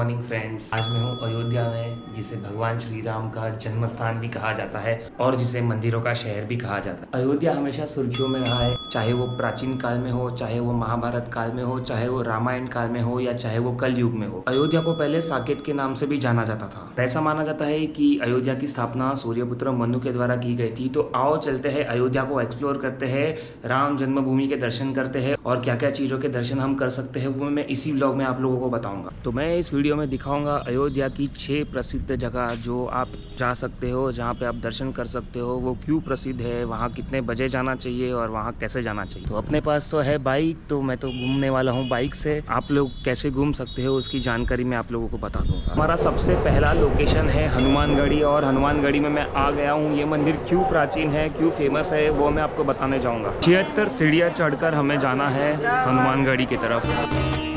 Morning friends. आज मैं हूँ अयोध्या में, जिसे भगवान श्री राम का जन्म स्थान भी कहा जाता है और जिसे मंदिरों का शहर भी कहा जाता है। अयोध्या हमेशा सुर्खियों में रहा है, चाहे वो प्राचीन काल में हो, चाहे वो महाभारत काल में हो, चाहे वो रामायण काल में हो या चाहे वो कल युग में हो। अयोध्या को पहले साकेत के नाम से भी जाना जाता था। ऐसा माना जाता है कि अयोध्या की स्थापना सूर्यपुत्र मनु के द्वारा की गई थी। तो आओ चलते हैं, अयोध्या को एक्सप्लोर करते हैं, राम जन्मभूमि के दर्शन करते हैं और क्या क्या चीज़ों के दर्शन हम कर सकते हैं वो मैं इसी व्लॉग में आप लोगों को बताऊंगा। तो मैं इस वीडियो में दिखाऊंगा अयोध्या की 6 प्रसिद्ध जगह जो आप जा सकते हो, जहाँ पे आप दर्शन कर सकते हो। वो क्यों प्रसिद्ध है, वहाँ कितने बजे जाना चाहिए और वहाँ कैसे जाना चाहिए। तो अपने पास तो है बाइक, तो मैं तो घूमने वाला हूँ बाइक से। आप लोग कैसे घूम सकते हो उसकी जानकारी मैं आप लोगों को बता दूंगा। हमारा सबसे पहला लोकेशन है हनुमानगढ़ी और हनुमानगढ़ी में मैं आ गया हूँ। ये मंदिर क्यों प्राचीन है, क्यों फेमस है, वो मैं आपको बताने जाऊँगा। 76 सीढ़ियाँ चढ़कर हमें जाना है हनुमानगढ़ी की तरफ।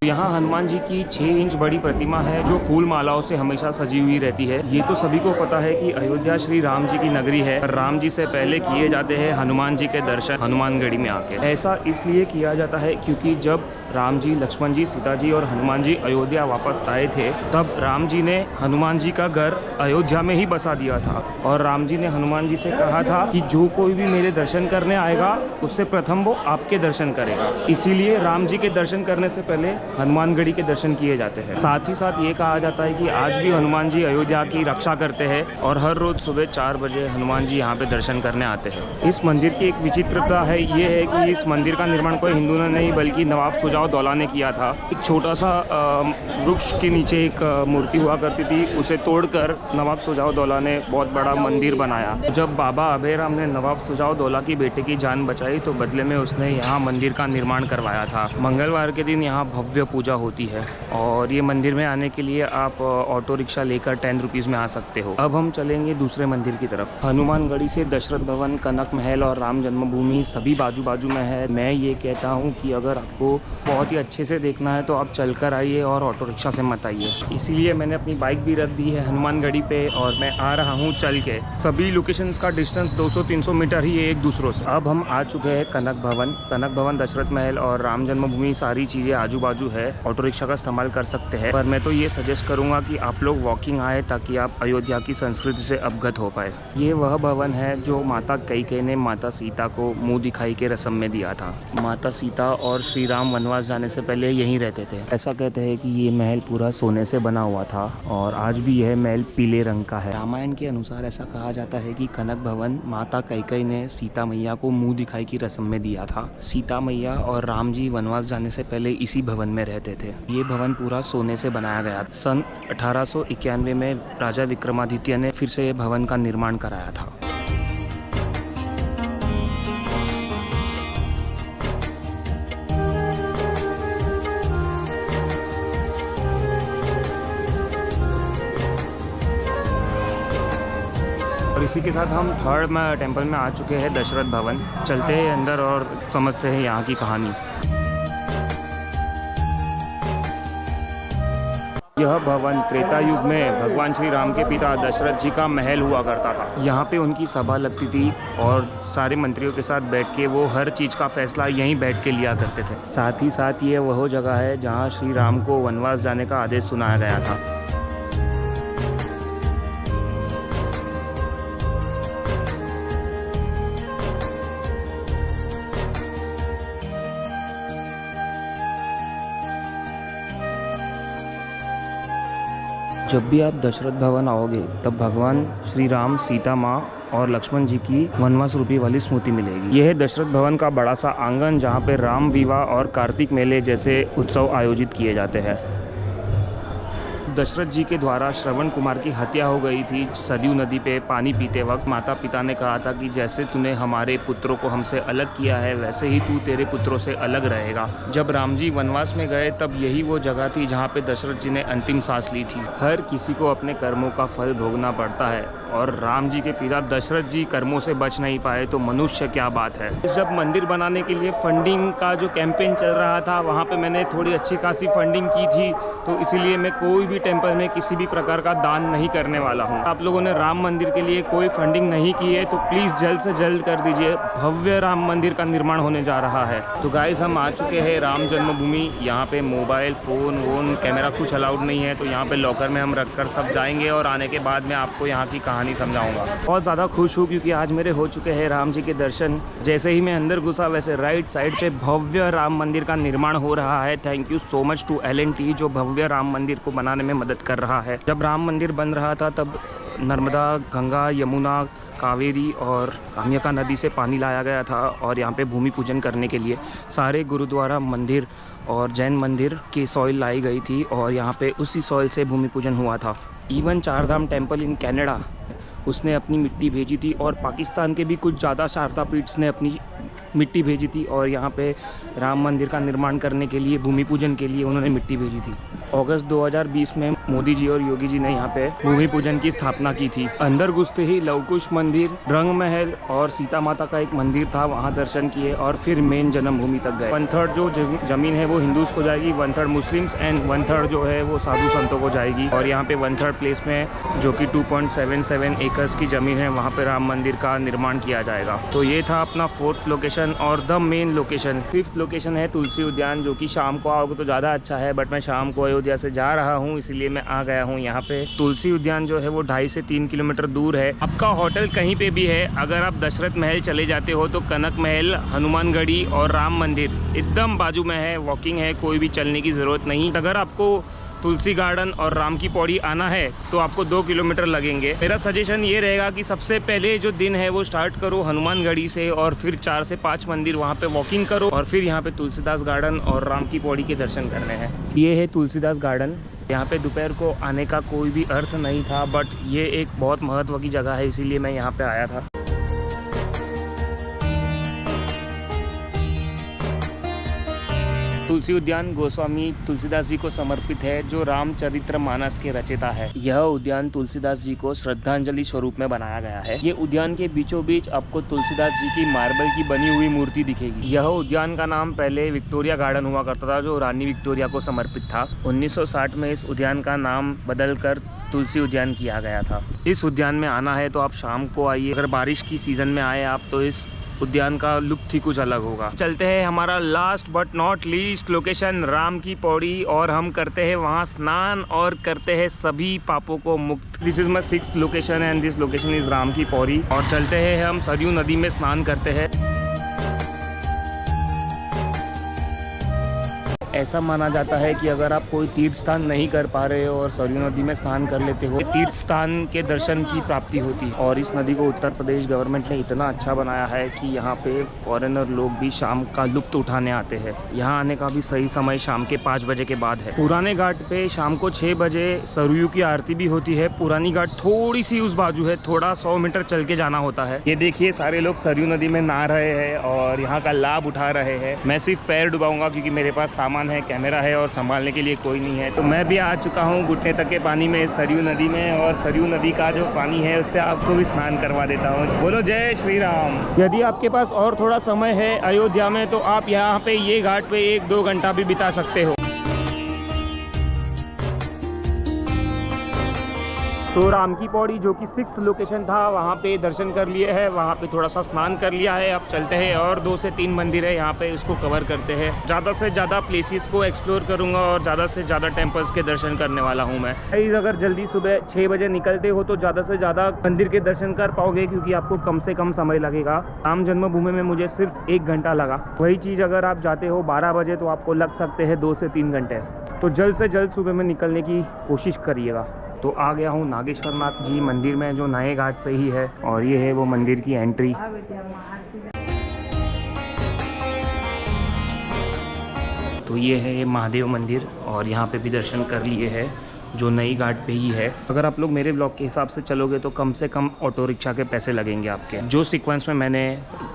यहाँ हनुमान जी की 6 इंच बड़ी प्रतिमा है जो फूल मालाओं से हमेशा सजी हुई रहती है। ये तो सभी को पता है कि अयोध्या श्री राम जी की नगरी है। राम जी से पहले किए जाते हैं हनुमान जी के दर्शन हनुमानगढ़ी में आके। ऐसा इसलिए किया जाता है क्योंकि जब राम जी, लक्ष्मण जी, सीता जी और हनुमान जी अयोध्या वापस आए थे, तब राम जी ने हनुमान जी का घर अयोध्या में ही बसा दिया था। और राम जी ने हनुमान जी से कहा था कि जो कोई भी मेरे दर्शन करने आएगा उससे प्रथम वो आपके दर्शन करेगा। इसीलिए राम जी के दर्शन करने से पहले हनुमानगढ़ी के दर्शन किए जाते हैं। साथ ही साथ ये कहा जाता है कि आज भी हनुमान जी अयोध्या की रक्षा करते हैं और हर रोज सुबह 4 बजे हनुमान जी यहाँ पे दर्शन करने आते हैं। इस मंदिर की एक विचित्रता है, ये है कि इस मंदिर का निर्माण कोई हिंदू ने नहीं बल्कि नवाब सुजाउद्दौला ने किया था। एक छोटा सा वृक्ष के नीचे एक मूर्ति हुआ करती थी, उसे तोड़कर नवाब सुजाउद्दौला ने बहुत बड़ा मंदिर बनाया। जब बाबा अभयराम ने नवाब सुजाउद्दौला की बेटे की जान बचाई तो बदले में उसने यहाँ मंदिर का निर्माण करवाया था। मंगलवार के दिन यहाँ भव्य पूजा होती है और ये मंदिर में आने के लिए आप ऑटो रिक्शा लेकर 10 रुपीज़ में आ सकते हो। अब हम चलेंगे दूसरे मंदिर की तरफ। हनुमानगढ़ी से दशरथ भवन, कनक महल और राम जन्मभूमि सभी बाजू बाजू में है। मैं ये कहता हूँ कि अगर आपको बहुत ही अच्छे से देखना है तो आप चलकर आइए और ऑटो रिक्शा से मत आइए। इसीलिए मैंने अपनी बाइक भी रख दी है हनुमानगढ़ी पे और मैं आ रहा हूँ चल के। सभी लोकेशंस का डिस्टेंस 200-300 मीटर ही है एक दूसरों से। अब हम आ चुके हैं कनक भवन। कनक भवन, दशरथ महल और राम जन्मभूमि सारी चीज़ें आजू बाजू है। ऑटो रिक्शा का इस्तेमाल कर सकते हैं, पर मैं तो ये सजेस्ट करूँगा कि आप लोग वॉकिंग आए ताकि आप अयोध्या की संस्कृति से अवगत हो पाए। ये वह भवन है जो माता कैकेयी ने माता सीता को मुँह दिखाई के रस्म में दिया था। माता सीता और श्री राम वनवास जाने से पहले यहीं रहते थे। ऐसा कहते हैं कि ये महल पूरा सोने से बना हुआ था और आज भी यह महल पीले रंग का है। रामायण के अनुसार ऐसा कहा जाता है कि कनक भवन माता कैकेयी ने सीता मैया को मुंह दिखाई की रस्म में दिया था। सीता मैया और राम जी वनवास जाने से पहले इसी भवन में रहते थे। ये भवन पूरा सोने से बनाया गया। सन 1891 में राजा विक्रमादित्य ने फिर से ये भवन का निर्माण कराया था। और इसी के साथ हम थर्ड टेम्पल में आ चुके हैं, दशरथ भवन। चलते हैं अंदर और समझते हैं यहाँ की कहानी। यह भवन त्रेता युग में भगवान श्री राम के पिता दशरथ जी का महल हुआ करता था। यहाँ पे उनकी सभा लगती थी और सारे मंत्रियों के साथ बैठ के वो हर चीज़ का फैसला यहीं बैठ के लिया करते थे। साथ ही साथ ये वह जगह है जहाँ श्री राम को वनवास जाने का आदेश सुनाया गया था। जब भी आप दशरथ भवन आओगे तब भगवान श्री राम, सीता माँ और लक्ष्मण जी की वनवास रूपी वाली स्मृति मिलेगी। यह है दशरथ भवन का बड़ा सा आंगन जहाँ पे राम विवाह और कार्तिक मेले जैसे उत्सव आयोजित किए जाते हैं। दशरथ जी के द्वारा श्रवण कुमार की हत्या हो गई थी सरयू नदी पे पानी पीते वक्त। माता पिता ने कहा था कि जैसे तूने हमारे पुत्रों को हमसे अलग किया है वैसे ही तू तेरे पुत्रों से अलग रहेगा। जब राम जी वनवास में गए तब यही वो जगह थी जहाँ पे दशरथ जी ने अंतिम सांस ली थी। हर किसी को अपने कर्मों का फल भोगना पड़ता है और राम जी के पिता दशरथ जी कर्मों से बच नहीं पाए तो मनुष्य क्या बात है। जब मंदिर बनाने के लिए फंडिंग का जो कैंपेन चल रहा था वहाँ पे मैंने थोड़ी अच्छी खासी फंडिंग की थी, तो इसीलिए मैं कोई भी टेम्पल में किसी भी प्रकार का दान नहीं करने वाला हूँ। आप लोगों ने राम मंदिर के लिए कोई फंडिंग नहीं की है तो प्लीज़ जल्द से जल्द कर दीजिए। भव्य राम मंदिर का निर्माण होने जा रहा है। तो गाइस हम आ चुके हैं राम जन्मभूमि। यहाँ पे मोबाइल फ़ोन वोन कैमरा कुछ अलाउड नहीं है, तो यहाँ पे लॉकर में हम रख कर सब जाएंगे और आने के बाद मैं आपको यहाँ की कहानी समझाऊंगा। बहुत ज़्यादा खुश हूँ क्योंकि आज मेरे हो चुके हैं राम जी के दर्शन। जैसे ही मैं अंदर घुसा वैसे राइट साइड पे भव्य राम मंदिर का निर्माण हो रहा है। Thank you so much to L&T जो भव्य राम मंदिर को बनाने में मदद कर रहा है। जब राम मंदिर बन रहा था तब नर्मदा, गंगा, यमुना, कावेरी और कामयाका नदी से पानी लाया गया था और यहाँ पे भूमि पूजन करने के लिए सारे गुरुद्वारा, मंदिर और जैन मंदिर की सॉइल लाई गई थी और यहाँ पे उसी सॉइल से भूमि पूजन हुआ था। Even Chardham temple in Canada उसने अपनी मिट्टी भेजी थी और पाकिस्तान के भी कुछ ज़्यादा शारदा पीठ्स ने अपनी मिट्टी भेजी थी और यहाँ पे राम मंदिर का निर्माण करने के लिए, भूमि पूजन के लिए उन्होंने मिट्टी भेजी थी। अगस्त 2020 में मोदी जी और योगी जी ने यहाँ पे भूमि पूजन की स्थापना की थी। अंदर घुसते ही लवकुश मंदिर, रंग महल और सीता माता का एक मंदिर था, वहाँ दर्शन किए और फिर मेन जन्मभूमि तक गए। 1/3 जो जमीन है वो हिंदूज को जाएगी, 1/3 मुस्लिम्स एंड 1/3 जो है वो साधु संतों को जाएगी। और यहाँ पे 1/3 प्लेस में जो कि 2.77 एकर्स की जमीन है वहाँ पे राम मंदिर का निर्माण किया जाएगा। तो ये था अपना 4th लोकेशन और the main location. 5th location है तुलसी उद्यान, जो कि शाम को आओगे तो ज़्यादा अच्छा है, बट मैं शाम को अयोध्या से जा रहा हूँ इसलिए मैं आ गया हूँ यहाँ पे। तुलसी उद्यान जो है वो 2.5 से 3 किलोमीटर दूर है। आपका होटल कहीं पे भी है। अगर आप दशरथ महल चले जाते हो तो कनक महल, हनुमानगढ़ी और राम मंदिर एकदम बाजू में है, वॉकिंग है, कोई भी चलने की ज़रूरत नहीं। अगर आपको तुलसी गार्डन और राम की पौड़ी आना है तो आपको 2 किलोमीटर लगेंगे। मेरा सजेशन ये रहेगा कि सबसे पहले जो दिन है वो स्टार्ट करो हनुमानगढ़ी से और फिर 4 से 5 मंदिर वहाँ पे वॉकिंग करो और फिर यहाँ पे तुलसीदास गार्डन और राम की पौड़ी के दर्शन करने हैं। ये है तुलसीदास गार्डन। यहाँ पे दोपहर को आने का कोई भी अर्थ नहीं था, बट ये एक बहुत महत्व की जगह है इसीलिए मैं यहाँ पे आया था। तुलसी उद्यान गोस्वामी तुलसीदास जी को समर्पित है, जो रामचरितमानस के रचयिता है। यह उद्यान तुलसीदास जी को श्रद्धांजलि स्वरूप में बनाया गया है। ये उद्यान के बीचों बीच आपको तुलसीदास जी की मार्बल की बनी हुई मूर्ति दिखेगी। यह उद्यान का नाम पहले विक्टोरिया गार्डन हुआ करता था, जो रानी विक्टोरिया को समर्पित था। 1960 में इस उद्यान का नाम बदलकर तुलसी उद्यान किया गया था। इस उद्यान में आना है तो आप शाम को आइए। अगर बारिश की सीजन में आए आप तो इस उद्यान का लुत्फ ही कुछ अलग होगा। चलते हैं हमारा last but not least location Ram की पौड़ी और हम करते हैं वहाँ स्नान और करते हैं सभी पापों को मुक्त। This is my 6th location and this location is Ram की पौड़ी। और चलते हैं हम सरयू नदी में स्नान करते हैं। ऐसा माना जाता है कि अगर आप कोई तीर्थ स्थान नहीं कर पा रहे हो और सरयू नदी में स्नान कर लेते हो, तीर्थ स्थान के दर्शन की प्राप्ति होती है। और इस नदी को उत्तर प्रदेश गवर्नमेंट ने इतना अच्छा बनाया है कि यहाँ पे फॉरेनर लोग भी शाम का लुत्फ उठाने आते हैं। यहाँ आने का भी सही समय शाम के 5 बजे के बाद है। पुराने घाट पे शाम को 6 बजे सरयू की आरती भी होती है। पुरानी घाट थोड़ी सी उस बाजू है, थोड़ा 100 मीटर चल के जाना होता है। ये देखिए सारे लोग सरयू नदी में नहा रहे हैं और यहाँ का लाभ उठा रहे हैं। मैं सिर्फ पैर डुबाऊंगा क्योंकि मेरे पास सामान है, कैमरा है और संभालने के लिए कोई नहीं है। तो मैं भी आ चुका हूँ घुटने तक के पानी में सरयू नदी में, और सरयू नदी का जो पानी है उससे आपको भी स्नान करवा देता हूँ। बोलो जय श्री राम। यदि आपके पास और थोड़ा समय है अयोध्या में तो आप यहाँ पे ये घाट पे 1-2 घंटा भी बिता सकते हो। तो राम की पौड़ी जो कि 6th लोकेशन था, वहाँ पे दर्शन कर लिए है, वहाँ पे थोड़ा सा स्नान कर लिया है। अब चलते हैं और 2 से 3 मंदिर है यहाँ पे, उसको कवर करते हैं। ज़्यादा से ज़्यादा प्लेसेस को एक्सप्लोर करूँगा और ज़्यादा से ज़्यादा टेम्पल्स के दर्शन करने वाला हूँ मैं। अगर जल्दी सुबह 6 बजे निकलते हो तो ज़्यादा से ज़्यादा मंदिर के दर्शन कर पाओगे, क्योंकि आपको कम से कम समय लगेगा। राम जन्मभूमि में मुझे सिर्फ 1 घंटा लगा। वही चीज़ अगर आप जाते हो 12 बजे तो आपको लग सकते हैं 2 से 3 घंटे। तो जल्द से जल्द सुबह में निकलने की कोशिश करिएगा। तो आ गया हूँ नागेश्वर नाथ जी मंदिर में, जो नए घाट पे ही है, और ये है वो मंदिर की एंट्री। तो ये है महादेव मंदिर और यहाँ पे भी दर्शन कर लिए हैं। जो नई घाट पे ही है। अगर आप लोग मेरे ब्लॉग के हिसाब से चलोगे तो कम से कम ऑटो रिक्शा के पैसे लगेंगे आपके। जो सीक्वेंस में मैंने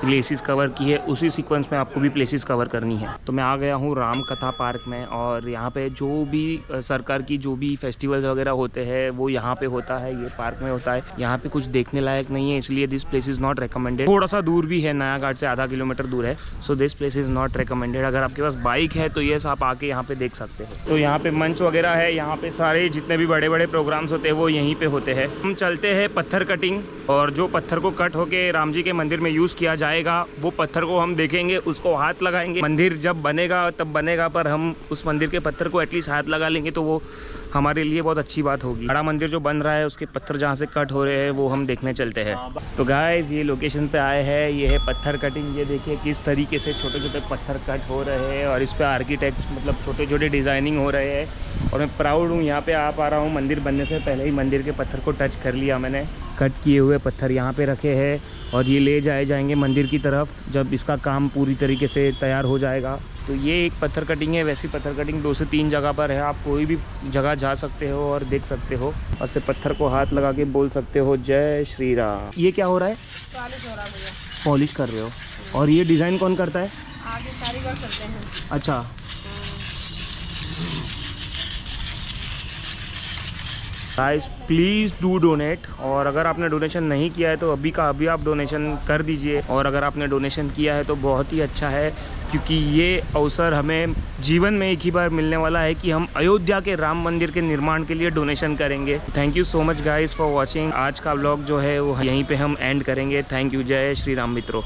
प्लेसेस कवर की है उसी सीक्वेंस में आपको भी प्लेसेस कवर करनी है। तो मैं आ गया हूँ राम कथा पार्क में, और यहाँ पे जो भी सरकार की जो भी फेस्टिवल्स वगैरह होते हैं वो यहाँ पे होता है, ये पार्क में होता है। यहाँ पे कुछ देखने लायक नहीं है, इसलिए this place is not recommended. थोड़ा सा दूर भी है, नया घाट से आधा किलोमीटर दूर है, so this place is not recommended. अगर आपके पास बाइक है तो ये आप आके यहाँ पे देख सकते हो। तो यहाँ पे मंच वगैरह है, यहाँ पे सारे जितने भी बड़े बड़े प्रोग्राम्स होते हैं वो यहीं पे होते हैं। हम चलते हैं पत्थर कटिंग, और जो पत्थर को कट होके राम जी के मंदिर में यूज़ किया जाएगा वो पत्थर को हम देखेंगे, उसको हाथ लगाएंगे। मंदिर जब बनेगा तब बनेगा, पर हम उस मंदिर के पत्थर को एटलीस्ट हाथ लगा लेंगे तो वो हमारे लिए बहुत अच्छी बात होगी। बड़ा मंदिर जो बन रहा है उसके पत्थर जहाँ से कट हो रहे हैं वो हम देखने चलते हैं। तो गाइस ये लोकेशन पे आए हैं, ये है पत्थर कटिंग। ये देखिए किस तरीके से छोटे छोटे पत्थर कट हो रहे हैं, और इस पर आर्किटेक्ट मतलब छोटे छोटे डिज़ाइनिंग हो रहे हैं। और मैं प्राउड हूँ यहाँ पे आ पा रहा हूँ। मंदिर बनने से पहले ही मंदिर के पत्थर को टच कर लिया मैंने। कट किए हुए पत्थर यहाँ पे रखे हैं और ये ले जाए जाएंगे मंदिर की तरफ जब इसका काम पूरी तरीके से तैयार हो जाएगा। तो ये एक पत्थर कटिंग है। वैसी पत्थर कटिंग 2 से 3 जगह पर है, आप कोई भी जगह जा सकते हो और देख सकते हो, और से पत्थर को हाथ लगा के बोल सकते हो जय श्री राम। ये क्या हो रहा है? पॉलिश कर रहे हो। और ये डिज़ाइन कौन करता है? आगे कारीगर करते हैं। अच्छा, गाइस प्लीज़ डू डोनेट। और अगर आपने डोनेशन नहीं किया है तो अभी का अभी आप डोनेशन कर दीजिए, और अगर आपने डोनेशन किया है तो बहुत ही अच्छा है, क्योंकि ये अवसर हमें जीवन में एक ही बार मिलने वाला है कि हम अयोध्या के राम मंदिर के निर्माण के लिए डोनेशन करेंगे। Thank you so much guys for watching. आज का व्लॉग जो है वो यहीं पे हम एंड करेंगे। Thank you. जय श्री राम मित्रों।